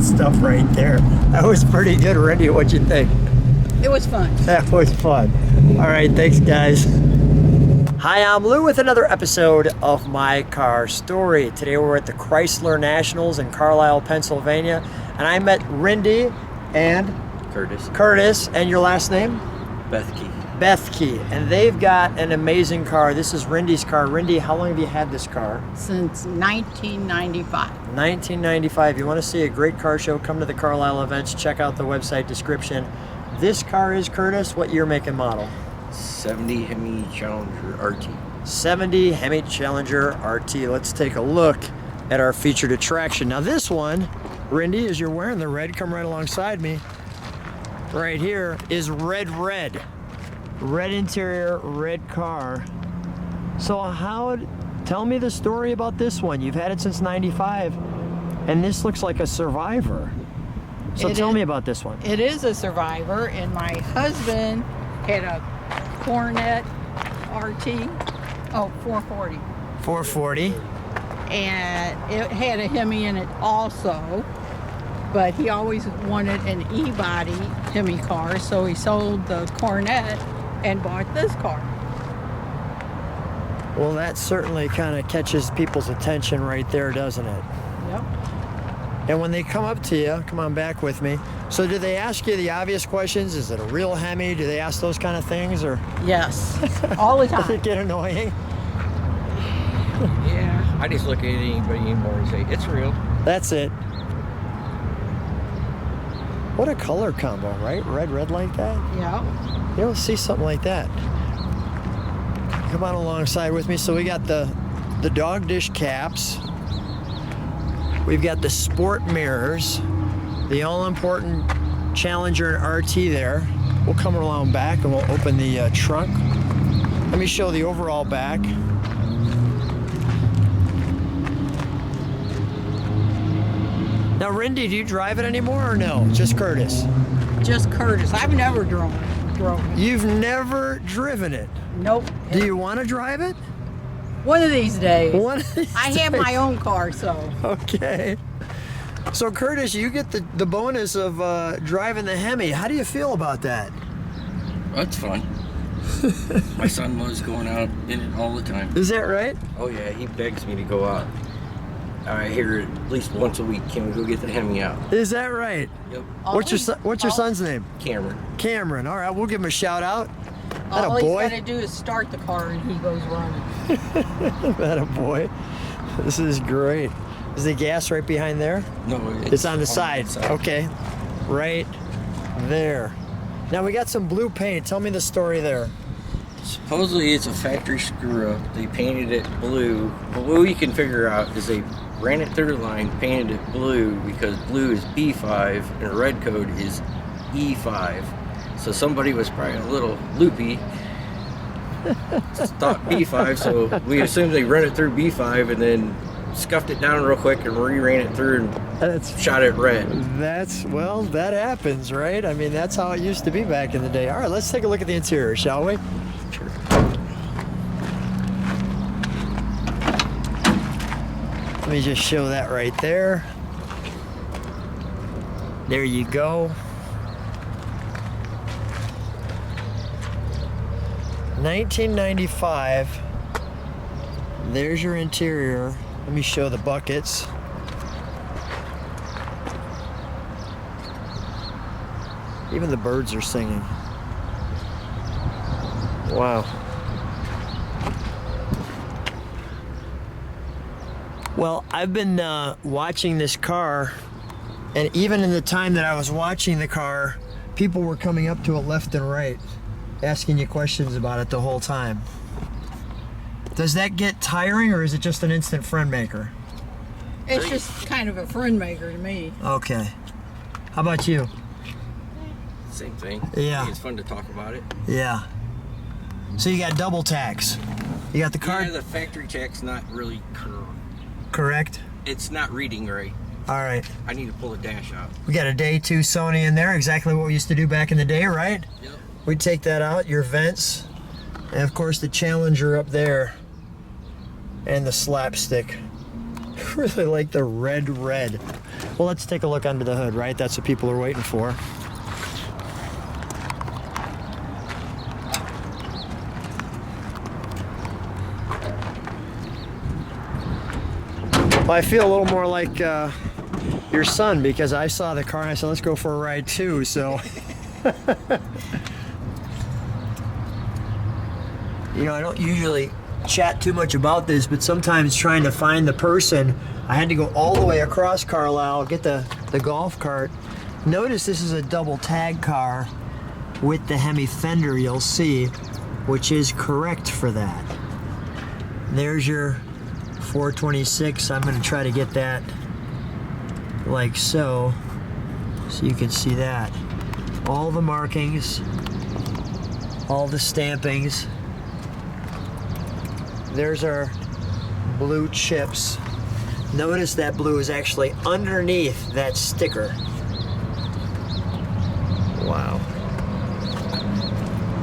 good stuff right there. That was pretty good, Rindy. What'd you think? It was fun. That was fun. All right, thanks, guys. Hi, I'm Lou with another episode of My Car Story. Today we're at the Chrysler Nationals in Carlisle, Pennsylvania, and I met Rindy and Curtis, and your last name? Bethke, and they've got an amazing car. This is Rindy's car. Rindy, how long have you had this car? Since 1995. 1995. You want to see a great car show, come to the Carlisle events, check out the website description. This car is, Curtis, what year, make, and model? 70 Hemi Challenger RT. 70 Hemi Challenger RT. Let's take a look at our featured attraction. Now this one, Rindy, as you're wearing the red, come right alongside me. Right here is red. Red interior, red car. So tell me the story about this one. You've had it since 95, and this looks like a survivor. So tell me about this one. It is a survivor, and my husband had a Cornet RT, 440. 440. And it had a Hemi in it also, but he always wanted an E-body Hemi car, so he sold the Cornet and bought this car. Well, that certainly kind of catches people's attention right there, doesn't it? Yep. And when they come up to you, come on back with me. So do they ask you the obvious questions? Is it a real Hemi? Do they ask those kind of things, or? Yes, all the Does time. it get annoying? Yeah, I just look at anybody anymore and say, it's real. That's it. What a color combo, right? Red like that? Yeah. You don't see something like that. Come on alongside with me. So we got the dog dish caps. We've got the sport mirrors, the all-important Challenger and RT there. We'll come around back and we'll open the trunk. Let me show the overall back. Now, Rindy, do you drive it anymore or no? Just Curtis? Just Curtis. I've never drove it. You've never driven it? Nope. Do you want to drive it? One of these days. One of these I have days. my own car, so. Okay. So Curtis, you get the bonus of driving the Hemi. How do you feel about that? That's fun. My son was going out in it all the time. Is that right? Oh yeah, he begs me to go out. I hear at least once a week, can we go get the Hemi out? Is that right? Yep. What's your son's name? Cameron. Cameron. All right, we'll give him a shout out. That All a he's boy. got to do is start the car and he goes running. That a boy. This is great. Is the gas right behind there? No, It's on the side. Okay. Right there. Now we got some blue paint. Tell me the story there. Supposedly it's a factory screw up. They painted it blue. But what we can figure out is they ran it through the line, painted it blue because blue is B5 and red code is E5. So somebody was probably a little loopy. Thought B5, so we assumed they ran it through B5 and then scuffed it down real quick and re-ran it through and shot it red. Well, that happens, right? I mean, that's how it used to be back in the day. All right, let's take a look at the interior, shall we? Sure. Let me just show that right there. There you go. 1995. There's your interior. Let me show the buckets. Even the birds are singing. Wow. Well, I've been watching this car, and even in the time that I was watching the car, people were coming up to it left and right, asking you questions about it the whole time. Does that get tiring, or is it just an instant friend maker? It's just kind of a friend maker to me. Okay. How about you? Same thing. Yeah. I think it's fun to talk about it. Yeah. So you got double tax. You got the car. Yeah, the factory tack's not really correct. It's not reading right. All right. I need to pull the dash out. We got a day 2 Sony in there, exactly what we used to do back in the day, right? Yep. We'd take that out, your vents, and of course the Challenger up there, and the slapstick. Really like the red. Well, let's take a look under the hood, right? That's what people are waiting for. Well, I feel a little more like your son, because I saw the car and I said, let's go for a ride too, so. You know, I don't usually chat too much about this, but sometimes trying to find the person, I had to go all the way across Carlisle, get the golf cart. Notice this is a double tag car with the Hemi fender, you'll see, which is correct for that. There's your 426. I'm going to try to get that like so you can see that. All the markings, all the stampings. There's our blue chips. Notice that blue is actually underneath that sticker. Wow.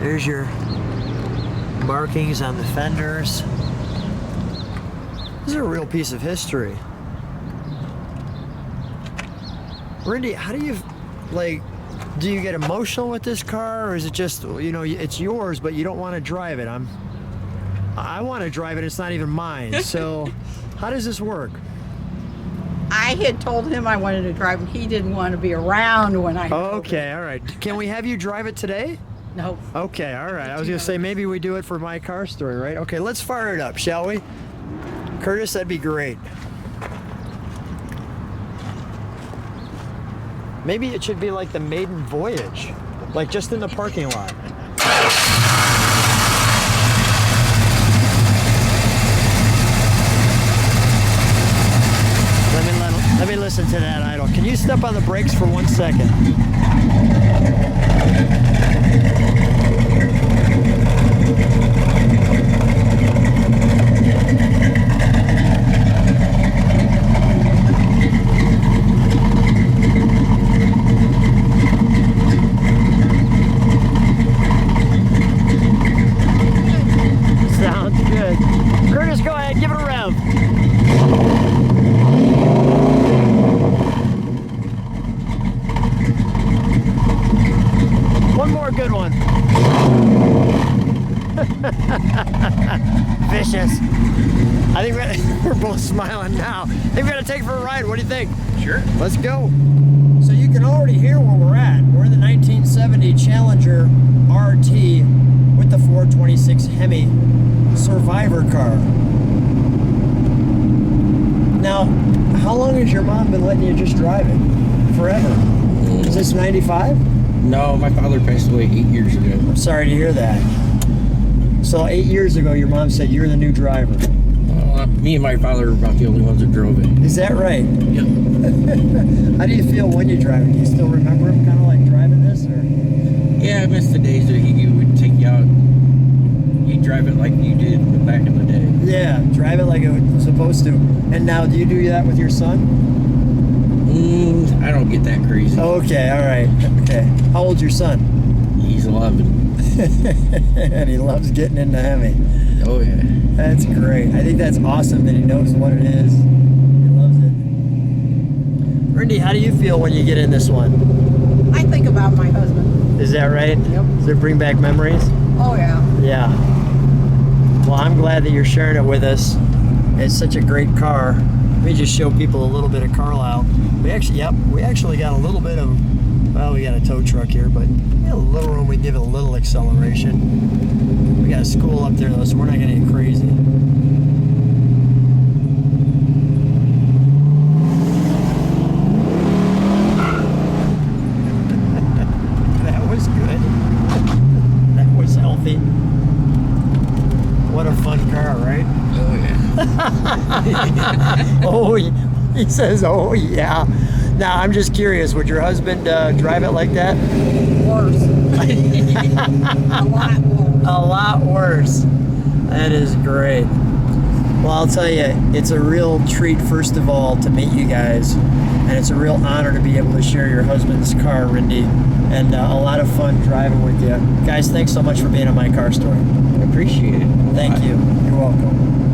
There's your markings on the fenders. This is a real piece of history. Rindy, how do you, like, do you get emotional with this car, or is it just, you know, it's yours, but you don't want to drive it? I want to drive it, it's not even mine. So how does this work? I had told him I wanted to drive, and he didn't want to be around when I. Okay, all right. Can we have you drive it today? No. Okay, all right. I was going to say maybe we do it for my car story, right? Okay, let's fire it up, shall we? Curtis, that'd be great. Maybe it should be like the maiden voyage, like just in the parking lot. Let me listen to that idle. Can you step on the brakes for 1 second? Sounds good. Curtis, go ahead, give it a rev. One more good one. Vicious. I think we're both smiling now. I think we're gonna take it for a ride. What do you think? Sure. Let's go. So you can already hear where we're at. We're in the 1970 Challenger RT with the 426 Hemi Survivor car. Now, how long has your mom been letting you just drive it? Forever? Is this 95? No, my father passed away 8 years ago. I'm sorry to hear that. So 8 years ago, your mom said you're the new driver. Me and my father were about the only ones that drove it. Is that right? Yep. How do you feel when you drive it? Do you still remember him kind of like driving this? Or? Yeah, I miss the days that he would take you out. He'd drive it like you did back in the day. Yeah, drive it like it was supposed to. And now, do you do that with your son? I don't get that crazy. Okay, all right. Okay. How old's your son? He's 11. And he loves getting into Hemi. Oh, yeah. That's great. I think that's awesome that he knows what it is. He loves it. Rindy, how do you feel when you get in this one? I think about my husband. Is that right? Yep. Does it bring back memories? Oh yeah. Yeah. Well, I'm glad that you're sharing it with us. It's such a great car. Let me just show people a little bit of Carlisle. We actually got a little bit of, well, we got a tow truck here, but we got a little room. We can give it a little acceleration. We got a school up there though, so we're not gonna get crazy. That was good. That was healthy. What a fun car, right? Oh, yeah. Oh, he says, oh yeah. Now, I'm just curious, would your husband drive it like that? Worse. A lot worse. A lot worse. That is great. Well, I'll tell you, it's a real treat, first of all, to meet you guys. And it's a real honor to be able to share your husband's car, Rindy. And a lot of fun driving with you. Guys, thanks so much for being on My Car Story. I appreciate it. Thank you. You're welcome.